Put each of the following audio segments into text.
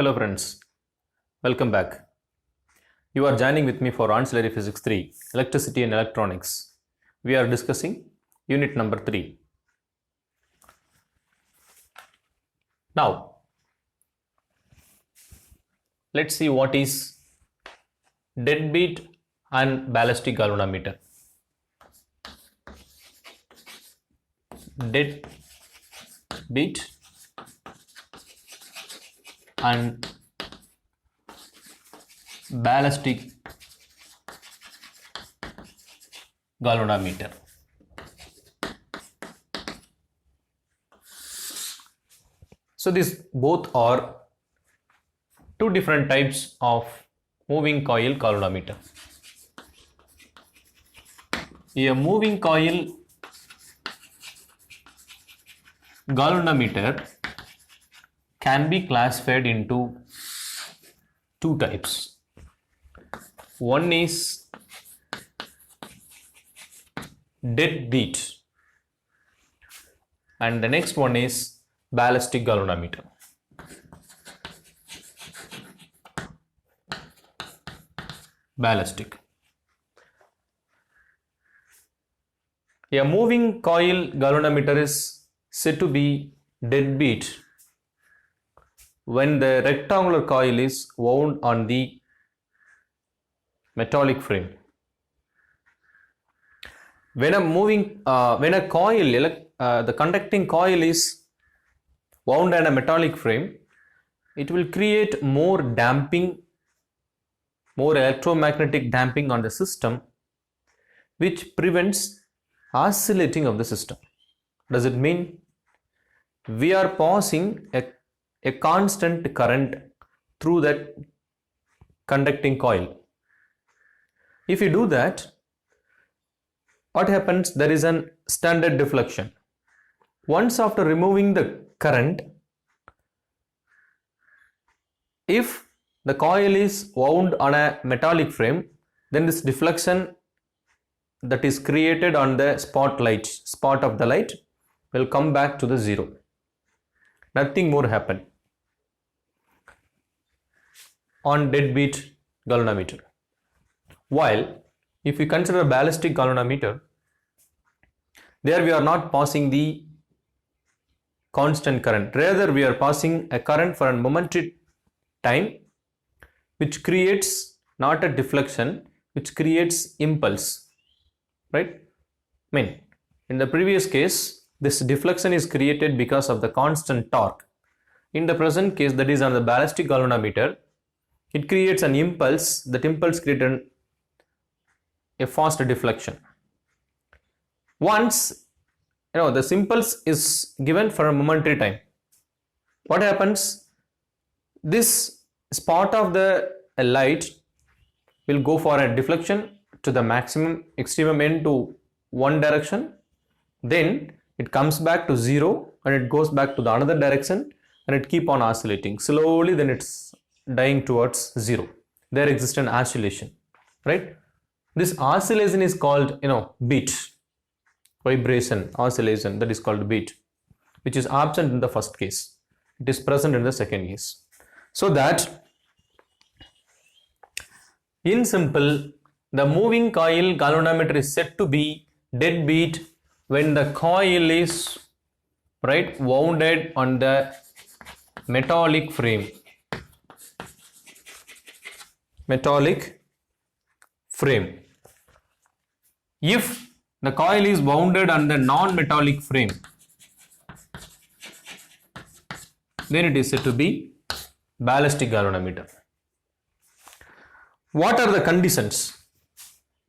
Hello friends, welcome back. You are joining with me for Ancillary Physics 3, Electricity and Electronics. We are discussing unit number 3. Now, let's see what is deadbeat and ballistic galvanometer. Deadbeat and ballistic galvanometer. So these both are two different types of moving coil galvanometer. A moving coil galvanometer can be classified into two types. One is deadbeat and the next one is ballistic galvanometer. Ballistic. A moving coil galvanometer is said to be deadbeat when the rectangular coil is wound on the metallic frame. When a coil, the conducting coil is wound on a metallic frame, it will create more damping, more electromagnetic damping on the system, which prevents oscillating of the system. Does it mean we are passing a constant current through that conducting coil? If you do that, what happens? There is a standard deflection. Once after removing the current, if the coil is wound on a metallic frame, then this deflection that is created on the spot of the light will come back to the zero. Nothing more happen on deadbeat galvanometer. While if we consider ballistic galvanometer, there we are not passing the constant current, rather we are passing a current for a momentary time, which creates not a deflection, which creates impulse, right? In the previous case, this deflection is created because of the constant torque. In the present case, that is on the ballistic galvanometer, it creates an impulse. That impulse creates a fast deflection. Once this impulse is given for a momentary time, what happens? This spot of the light will go for a deflection to the extremum end to one direction, then it comes back to zero and it goes back to the another direction and it keep on oscillating slowly, then it's dying towards zero. There exists an oscillation, right? This oscillation is called beat, vibration, oscillation, that is called beat, which is absent in the first case. It is present in the second case. So that in simple, the moving coil galvanometer is said to be deadbeat when the coil is wounded on the metallic frame. If the coil is wounded on the non-metallic frame, then it is said to be ballistic galvanometer. What are the conditions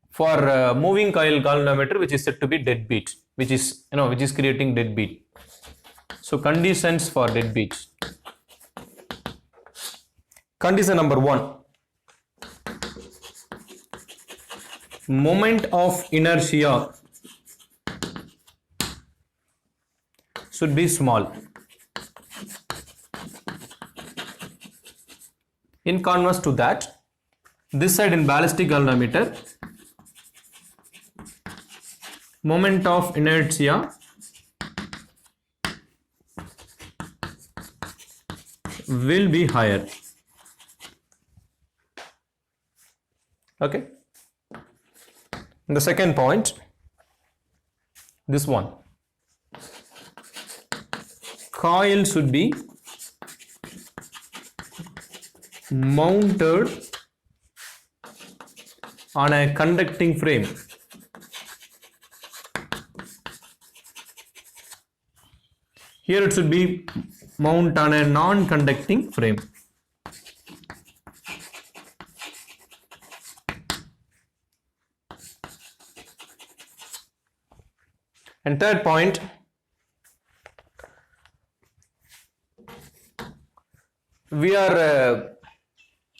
for moving coil galvanometer which is said to be deadbeat, which is creating deadbeat? So conditions for deadbeat. Condition number 1. Moment of inertia should be small. In converse to that, this side in ballistic galvanometer, moment of inertia will be higher. Okay. And the second point, this one, coil should be mounted on a conducting frame. Here it should be mounted on a non-conducting frame. And third point, we are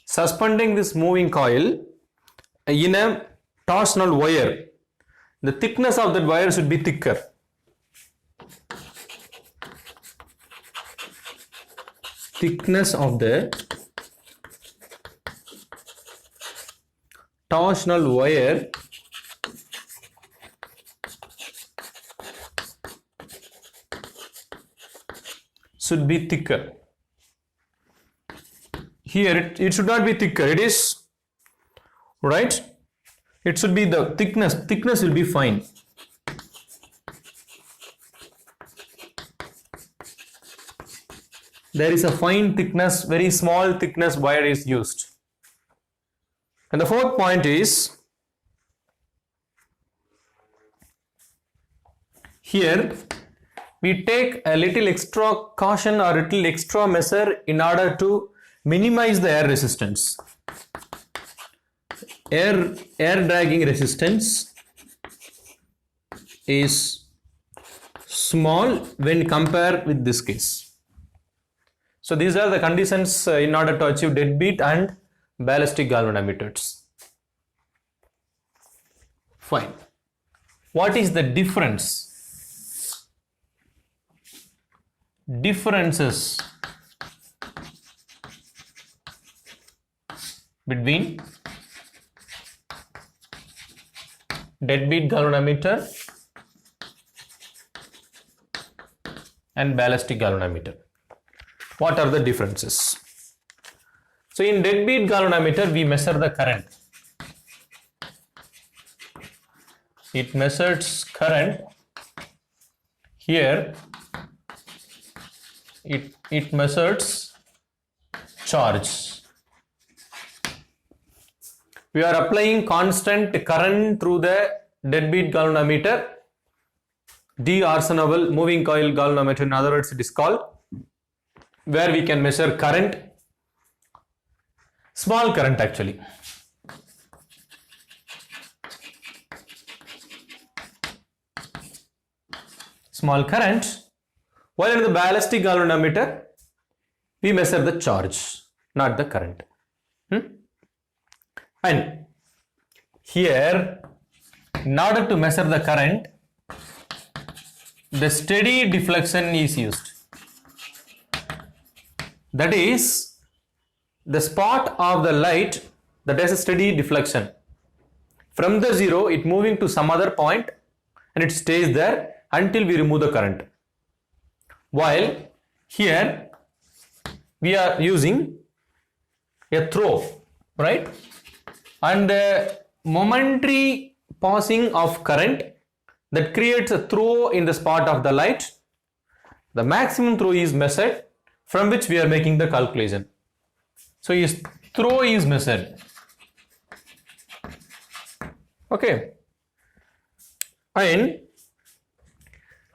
suspending this moving coil in a torsional wire. The thickness of that wire should be thicker. Thickness of the torsional wire should be thicker. Here it should not be thicker. It is right. It should be the thickness. Thickness will be fine. There is a fine thickness, very small thickness wire is used. And the fourth point is, here we take a little extra caution or a little extra measure in order to minimize the air resistance. Air dragging resistance is small when compared with this case. So these are the conditions in order to achieve deadbeat and ballistic galvanometers. Fine. What is the difference? Differences between deadbeat galvanometer and ballistic galvanometer. What are the differences? So in deadbeat galvanometer, we measure the current. It measures current. Here it measures charge. We are applying constant current through the deadbeat galvanometer, D'Arsonval moving coil galvanometer, in other words it is called, where we can measure current, small current actually. Small current, while in the ballistic galvanometer, we measure the charge, not the current. And here, in order to measure the current, the steady deflection is used. That is, the spot of the light that has a steady deflection. From the zero, it moving to some other point and it stays there until we remove the current. While here, we are using a throw, right? And the momentary passing of current that creates a throw in the spot of the light. The maximum throw is measured, from which we are making the calculation. So yes, throw is measured. Okay. And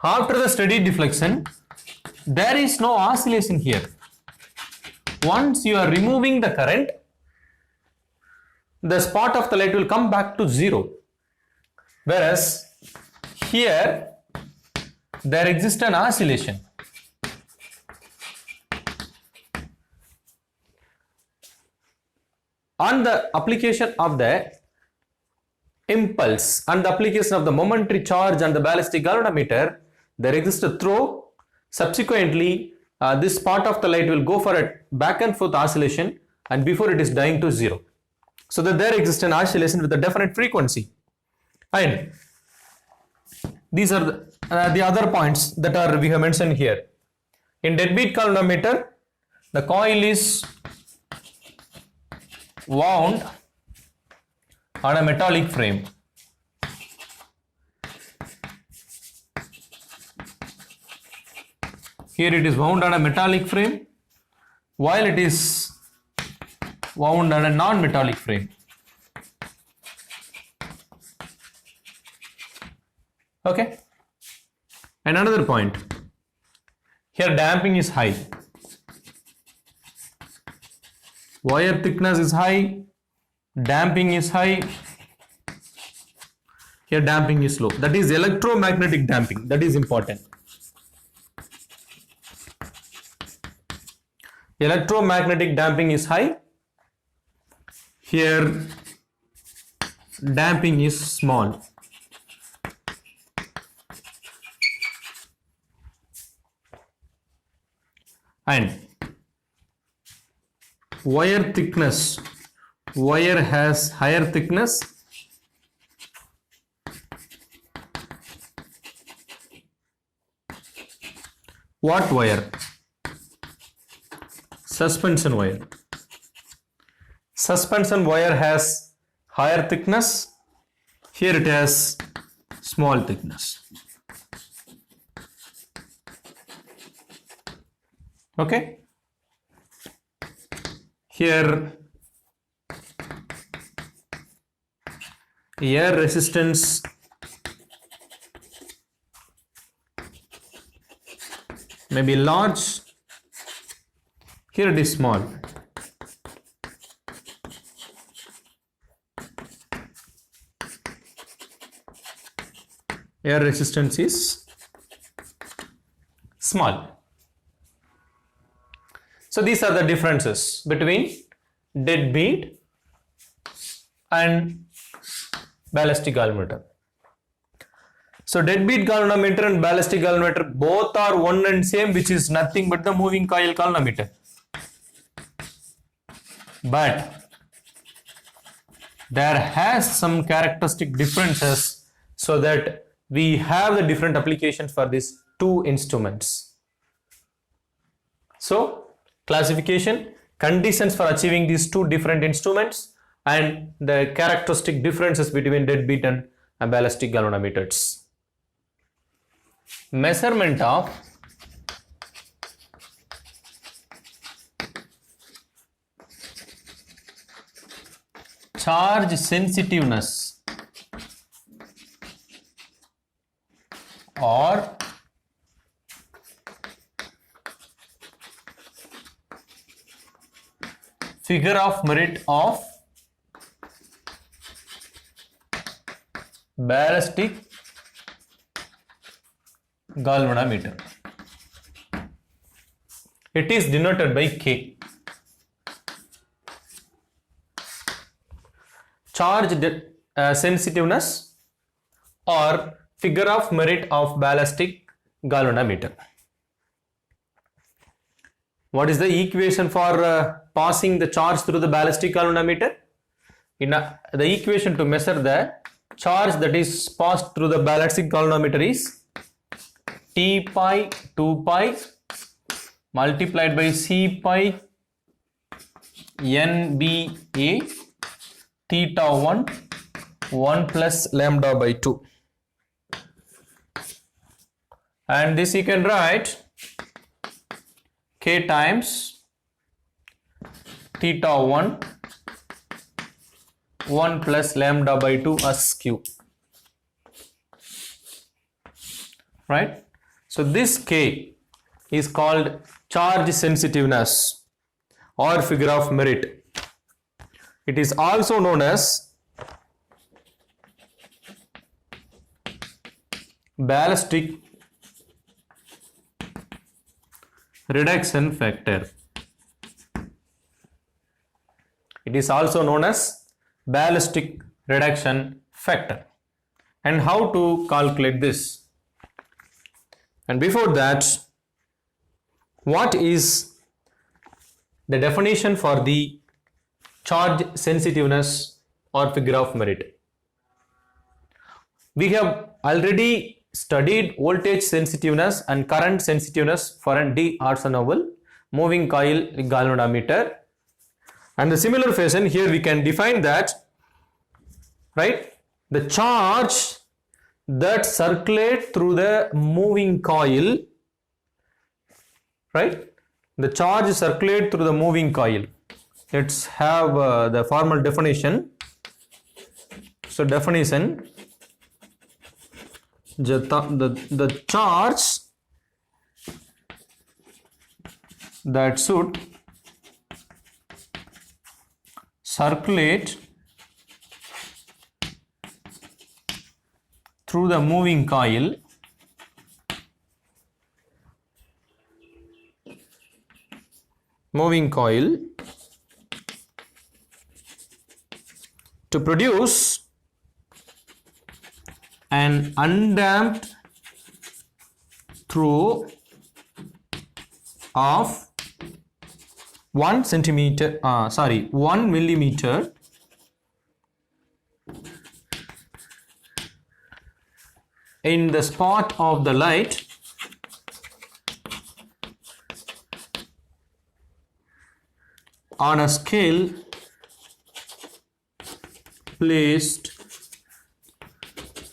after the steady deflection, there is no oscillation here. Once you are removing the current, the spot of the light will come back to zero. Whereas here there exists an oscillation. On the application of the impulse and the application of the momentary charge and the ballistic galvanometer, there exists a throw. Subsequently, this part of the light will go for a back and forth oscillation, and before it is dying to zero. So that there exists an oscillation with a definite frequency. And these are the other points that we have mentioned here. In deadbeat galvanometer, the coil is wound on a metallic frame. Here it is wound on a metallic frame, while it is wound on a non-metallic frame. Okay. And another point, here damping is high, wire thickness is high, damping is high, here damping is low. That is electromagnetic damping, that is important. Electromagnetic damping is high, here damping is small. And wire thickness, wire has higher thickness, what wire? Suspension wire. Suspension wire has higher thickness, here it has small thickness. Okay, here air resistance may be large, here it is small. Air resistance is small. So these are the differences between deadbeat and ballistic galvanometer. So deadbeat galvanometer and ballistic galvanometer both are one and same, which is nothing but the moving coil galvanometer. But there has some characteristic differences, so that we have the different applications for these two instruments. So classification, conditions for achieving these two different instruments, and the characteristic differences between deadbeat and ballistic galvanometers. Measurement of charge sensitiveness or figure of merit of ballistic galvanometer. It is denoted by K. Charge sensitiveness or figure of merit of ballistic galvanometer. What is the equation for passing the charge through the ballistic galvanometer? The equation to measure the charge that is passed through the ballistic galvanometer is T pi 2 pi multiplied by C pi NBA theta 1 plus lambda by 2. And this you can write K times theta 1 plus lambda by 2 as Q. Right? So this K is called charge sensitiveness or figure of merit. It is also known as ballistic reduction factor. It is also known as ballistic reduction factor. And how to calculate this? And before that, what is the definition for the charge sensitiveness or figure of merit? We have already studied voltage sensitiveness and current sensitiveness for an D-Arsenault moving coil galvanometer. And the similar fashion, here we can define that right? The charge that circulate through the moving coil, right? The charge circulate through the moving coil. Let's have the formal definition. So definition, the charge that should circulate through the moving coil to produce an undamped throw of 1 millimeter in the spot of the light on a scale placed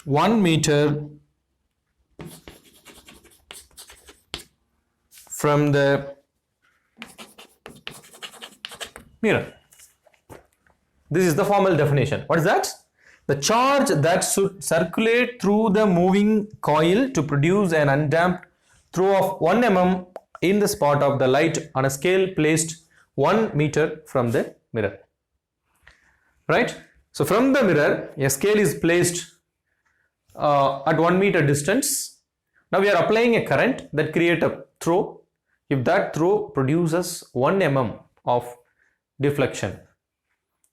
1 meter from the mirror. This is the formal definition. What is that? The charge that should circulate through the moving coil to produce an undamped throw of 1 mm in the spot of the light on a scale placed 1 meter from the mirror. Right? So from the mirror, a scale is placed at 1 meter distance. Now we are applying a current that creates a throw. If that throw produces 1 mm of deflection,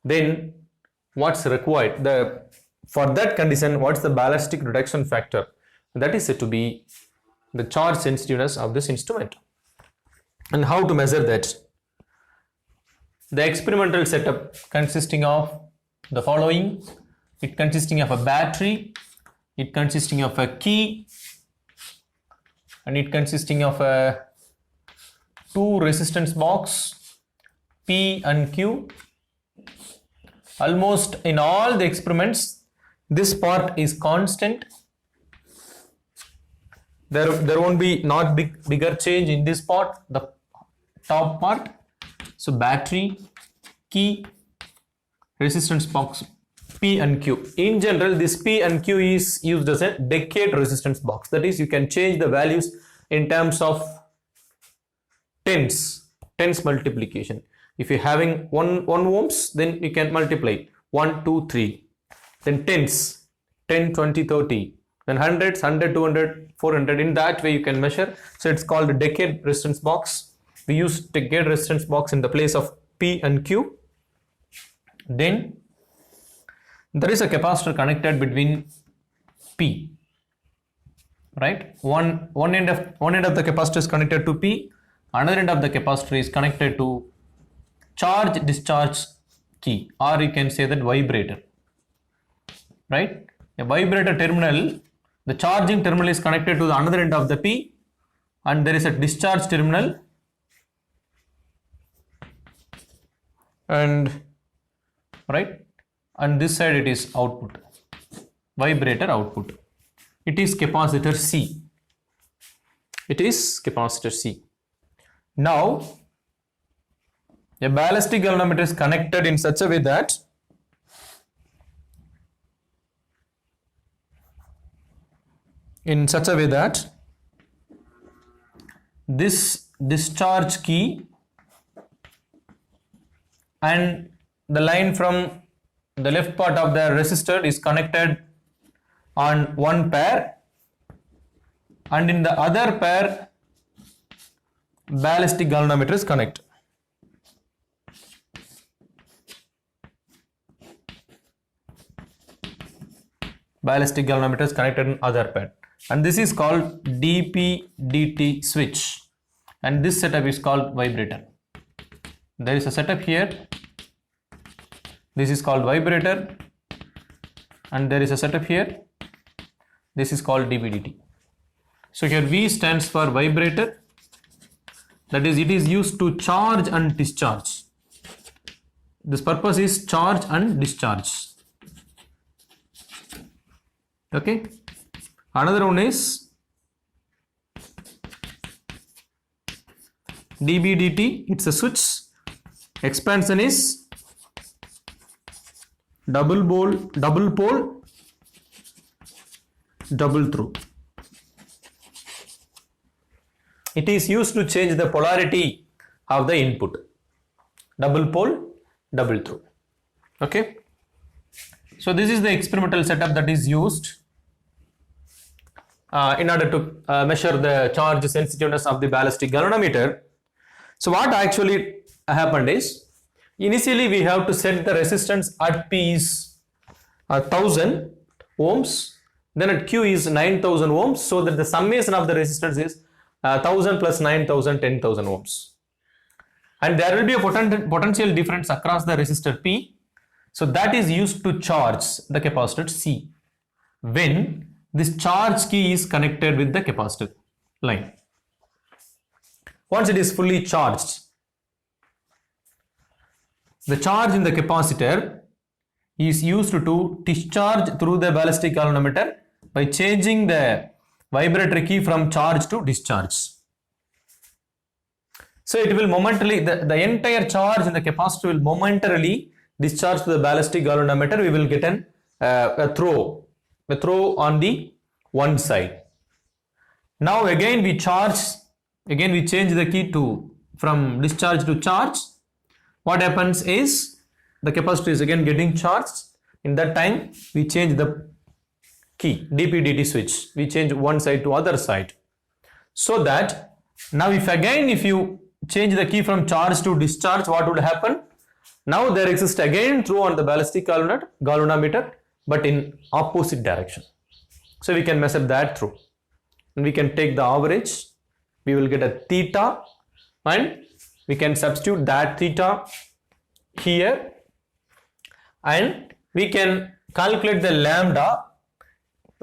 then what's required? For that condition, what's the ballistic reduction factor? That is said to be the charge sensitiveness of this instrument. And how to measure that? The experimental setup consisting of the following. It consisting of a battery, it consisting of a key, and it consisting of a 2 resistance box P and Q. Almost in all the experiments, this part is constant. There won't be not bigger change in this part, the top part. So battery, key, resistance box P and Q. In general, this P and Q is used as a decade resistance box. That is, you can change the values in terms of tens multiplication. If you're having 1 ohms, then you can multiply 1, 2, 3. Then tens, 10, 20, 30. Then hundreds, 100, 200, 400. In that way you can measure. So it's called a decade resistance box. We use decade resistance box in the place of P and Q. Then there is a capacitor connected between P. Right? One end of the capacitor is connected to P. Another end of the capacitor is connected to charge discharge key, or you can say that vibrator. Right? A vibrator terminal, the charging terminal is connected to the another end of the P, and there is a discharge terminal, and right, and this side it is output, vibrator output. It is capacitor C. It is capacitor C. Now a ballistic galvanometer is connected in such a way that this discharge key and the line from the left part of the resistor is connected on one pair, and in the other pair ballistic galvanometer is connected. Ballistic galvanometer is connected in other pair, and this is called DP-DT switch, and this setup is called vibrator. There is a setup here. This is called vibrator, and there is a setup here. This is called DP-DT. So here V stands for vibrator. That is, it is used to charge and discharge. This purpose is charge and discharge. Okay, another one is dB dt, it's a switch. Expansion is double pole, double through. It is used to change the polarity of the input. Double pole, double through. Okay. So this is the experimental setup that is used in order to measure the charge sensitiveness of the ballistic galvanometer. So what actually happened is, initially we have to set the resistance at P is 1000 ohms, then at Q is 9000 ohms, so that the summation of the resistance is 1000 plus 9000, 10,000 ohms. And there will be a potential difference across the resistor P. So that is used to charge the capacitor C when this charge key is connected with the capacitor line. Once it is fully charged, the charge in the capacitor is used to discharge through the ballistic galvanometer by changing the vibratory key from charge to discharge. So it will momentarily, the entire charge in the capacitor will momentarily discharge to the ballistic galvanometer. We will get a throw on the one side. Now again we change the key from discharge to charge. What happens is the capacitor is again getting charged. In that time we change the key, dP dt switch. We change one side to other side. So that now if you change the key from charge to discharge, what would happen? Now there exists again throw on the ballistic galvanometer, but in opposite direction. So we can measure that through, and we can take the average. We will get a theta, and we can substitute that theta here, and we can calculate the lambda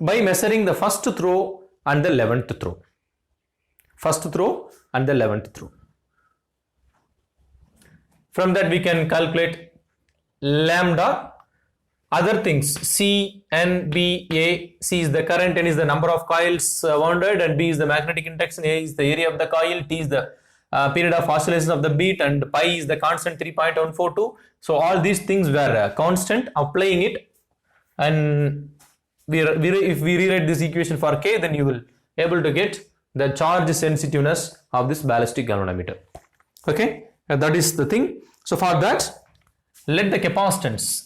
by measuring the first throw and the 11th throw. First throw and the 11th throw. From that we can calculate lambda, other things, C, N, B, A. C is the current, N is the number of coils wounded, and B is the magnetic induction, A is the area of the coil, T is the period of oscillation of the beat, and pi is the constant 3.142. So all these things were constant. Applying it, and if we rewrite this equation for K, then you will able to get the charge sensitiveness of this ballistic galvanometer. Okay, that is the thing. So for that, let the capacitance.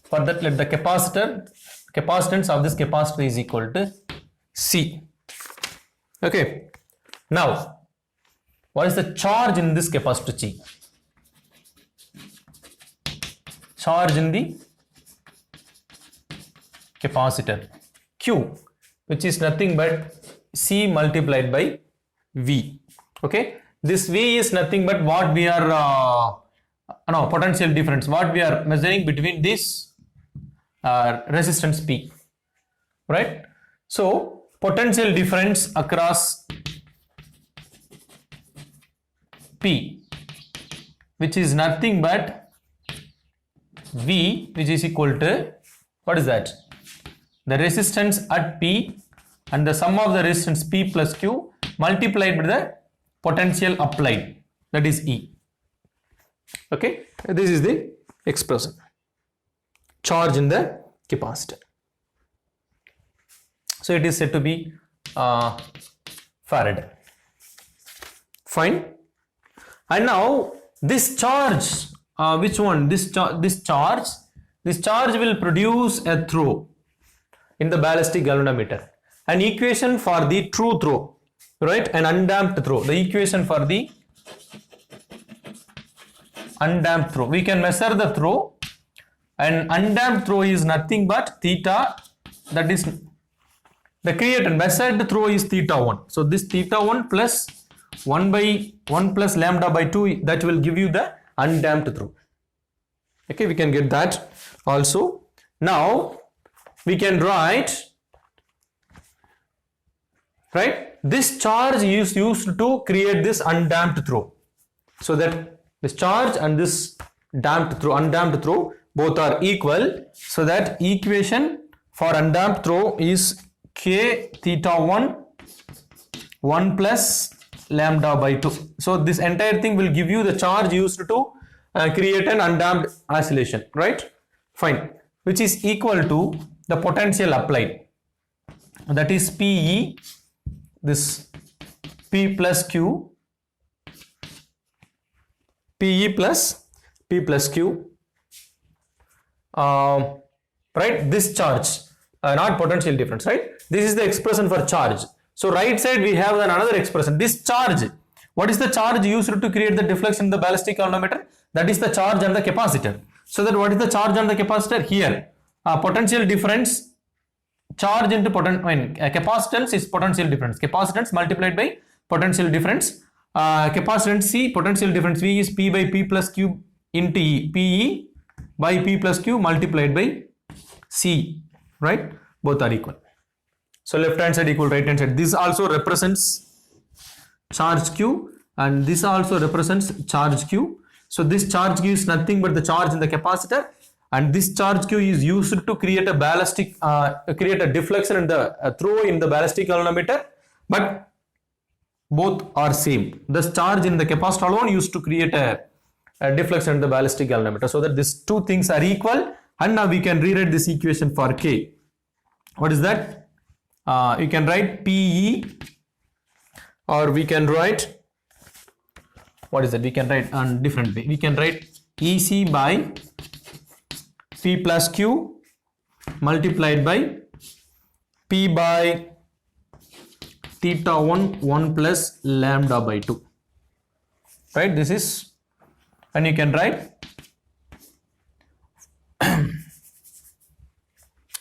For that, let the capacitance of this capacitor is equal to C. Okay. Now, what is the charge in this capacitor C? Charge in the capacitor Q, which is nothing but C multiplied by V. Okay. This V is nothing but what we are potential difference, what we are measuring between this resistance P, right? So potential difference across P, which is nothing but V, which is equal to, what is that? The resistance at P and the sum of the resistance P plus Q multiplied by the potential applied, that is E. Okay, this is the expression. Charge in the capacitor. So it is said to be Farad. Fine. And now this charge, which one? This charge will produce a throw in the ballistic galvanometer. An equation for the true throw, right? An undamped throw. The equation for the undamped throw. We can measure the throw, and undamped throw is nothing but theta, that is the created measured throw is theta 1. So this theta 1 plus 1 by 1 plus lambda by 2, that will give you the undamped throw. Okay, we can get that also. Now we can write, right, this charge is used to create this undamped throw, so that this charge and this undamped throw both are equal, so that equation for undamped throw is k theta 1 plus lambda by 2. So this entire thing will give you the charge used to create an undamped oscillation, right? Fine, which is equal to the potential applied, that is PE, this P plus Q, PE plus P plus Q, right? This charge, not potential difference, right? This is the expression for charge. So right side we have another expression. This charge, what is the charge used to create the deflection in the ballistic galvanometer? That is the charge on the capacitor. So that what is the charge on the capacitor? Here, potential difference, charge into capacitance is potential difference. Capacitance multiplied by potential difference. Capacitance C, potential difference V is P by P plus Q into E. PE by P plus Q multiplied by C, right? Both are equal. So left hand side equal right hand side. This also represents charge Q and this also represents charge Q. So this charge Q is nothing but the charge in the capacitor, and this charge Q is used to create a ballistic, create a deflection in the throw in the ballistic galvanometer, but both are same. This charge in the capacitor alone used to create a deflection in the ballistic galvanometer, so that these two things are equal. And now we can rewrite this equation for K. What is that? You can write PE, or we can write, what is that? We can write on different way. We can write EC by P plus Q multiplied by P by theta 1 plus lambda by 2, right? This is, and you can write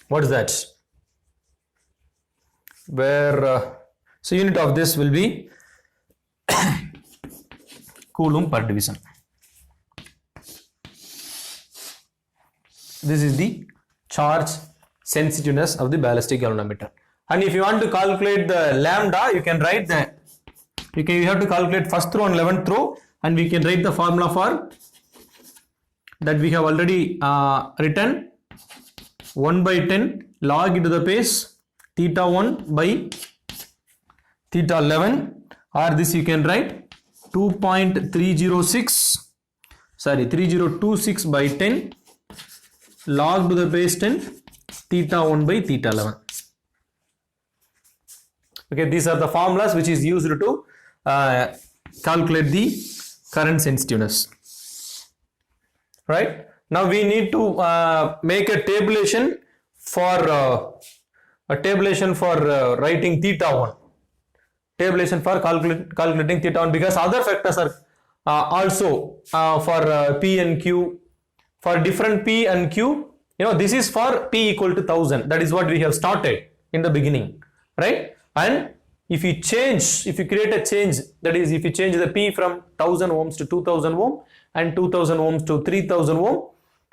what is that? Where so unit of this will be Coulomb per division. This is the charge sensitiveness of the ballistic galvanometer. And if you want to calculate the lambda, you can write that you have to calculate first throw and 11th throw, and we can write the formula for that. We have already written 1 by 10 log into the base theta 1 by theta 11, or this you can write 3026 by 10 log to the base 10 theta 1 by theta 11. Okay, these are the formulas which is used to calculate the current sensitiveness, right? Now we need to make a tabulation for writing theta 1, tabulation for calculating theta 1, because other factors are also for P and Q, for different P and Q. You know, this is for P equal to 1000. That is what we have started in the beginning, right? And if you create a change, that is, if you change the P from 1000 ohms to 2000 ohm and 2000 ohms to 3000 ohm,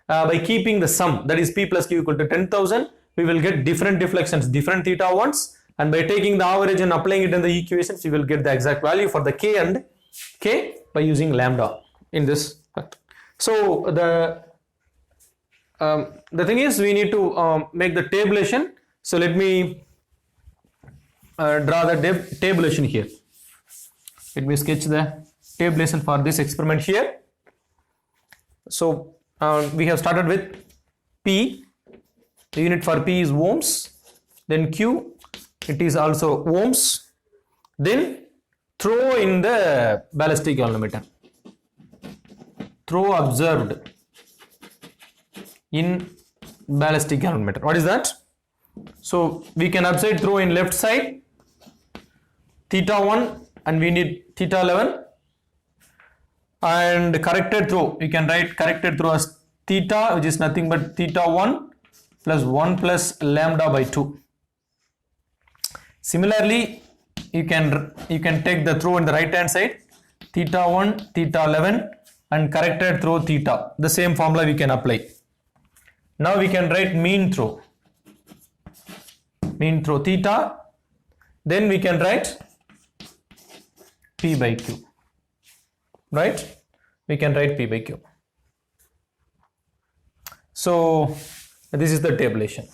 by keeping the sum, that is P plus Q equal to 10,000, we will get different deflections, different theta 1s, and by taking the average and applying it in the equations, we will get the exact value for the K and K by using lambda in this. So the thing is, we need to make the tabulation. So let me draw the tabulation here. Let me sketch the tabulation for this experiment here. So we have started with P. The unit for P is ohms. Then Q, it is also ohms. Then throw in the ballistic galvanometer. Throw observed in ballistic galvanometer. What is that? So we can observe throw in left side theta 1, and we need theta 11, and corrected throw, we can write corrected throw as theta, which is nothing but theta 1 plus 1 plus lambda by 2. Similarly, you can take the throw in the right hand side, theta 1, theta 11, and corrected throw theta. The same formula we can apply. Now we can write mean throw theta. Then we can write P by Q, right? We can write P by Q. So this is the tabulation.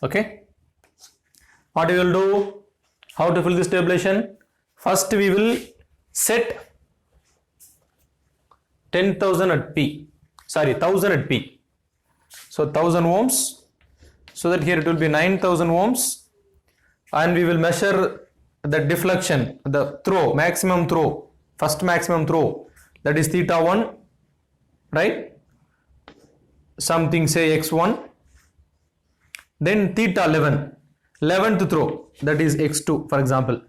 Okay, what we will do, how to fill this tabulation? First we will set 10,000 at P, sorry 1000 at P, so 1000 ohms, so that here it will be 9000 ohms, and we will measure the deflection, the throw, maximum throw, first maximum throw, that is theta 1, right, something say x1, then theta 11th throw, that is x2 for example,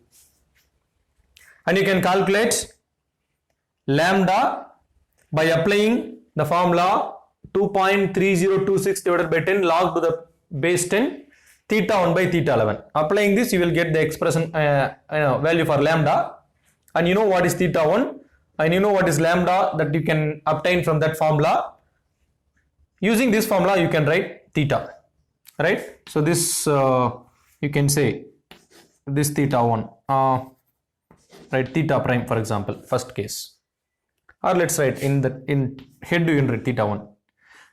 and you can calculate lambda by applying the formula 2.3026 divided by 10 log to the base 10 theta 1 by theta 11. Applying this you will get the expression value for lambda, and you know what is theta 1 and you know what is lambda, that you can obtain from that formula. Using this formula you can write theta, right? So this you can say this theta 1, right, theta prime for example, first case, or let's write in head you can write theta 1.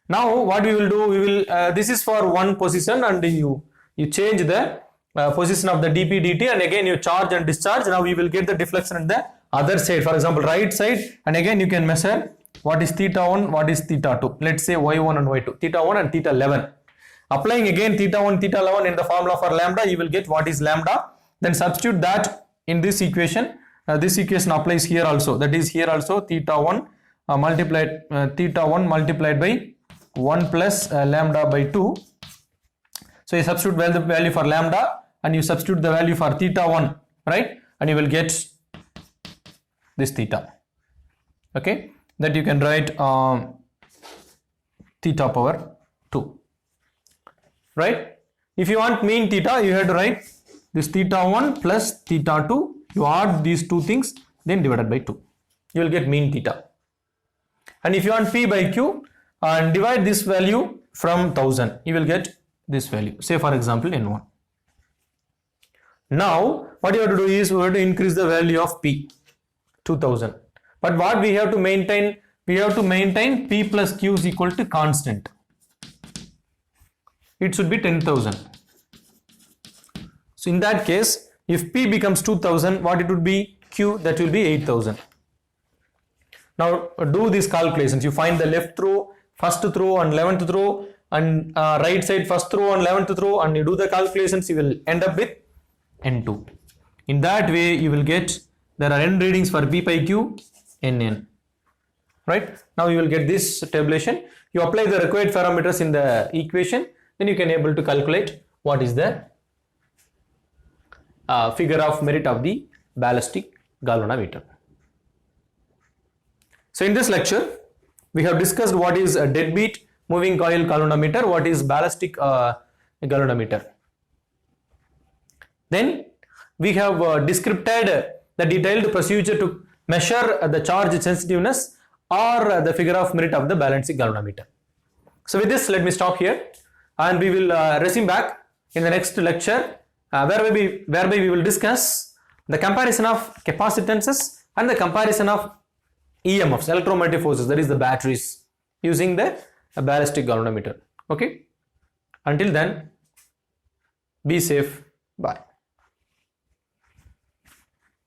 Now what we will do, we will this is for one position, and you change the position of the dp dt, and again you charge and discharge. Now we will get the deflection at the other side, for example right side, and again you can measure what is theta 1, what is theta 2, let's say y1 and y2, theta 1 and theta 11. Applying again theta 1, theta 11 in the formula for lambda, you will get what is lambda. Then substitute that in this equation. This equation applies here also. That is here also theta 1 multiplied by 1 plus lambda by 2. So you substitute the value for lambda and you substitute the value for theta 1, right? And you will get this theta. Okay, that you can write theta power 2. Right? If you want mean theta, you have to write this theta 1 plus theta 2. You add these two things, then divided by 2. You will get mean theta. And if you want P by Q and divide this value from 1000, you will get this value. Say for example N1. Now what you have to do is we have to increase the value of P 2000. But what we have to maintain? We have to maintain P plus Q is equal to constant. It should be 10,000. So in that case, if P becomes 2000, what it would be? Q, that will be 8000. Now do these calculations. You find the left throw, first throw and 11th throw, and right side first throw and 11th throw, and you do the calculations, you will end up with N2. In that way you will get, there are N readings for P by Q, NN. Right? Now you will get this tabulation. You apply the required parameters in the equation, then you can able to calculate what is the figure of merit of the ballistic galvanometer. So in this lecture we have discussed what is a deadbeat moving coil galvanometer, what is ballistic galvanometer. Then we have described the detailed procedure to measure the charge sensitiveness or the figure of merit of the ballistic galvanometer. So with this, let me stop here, and we will resume back in the next lecture whereby we will discuss the comparison of capacitances and the comparison of EMFs, electromagnetic forces, that is the batteries, using the ballistic galvanometer. Okay, until then, be safe. Bye.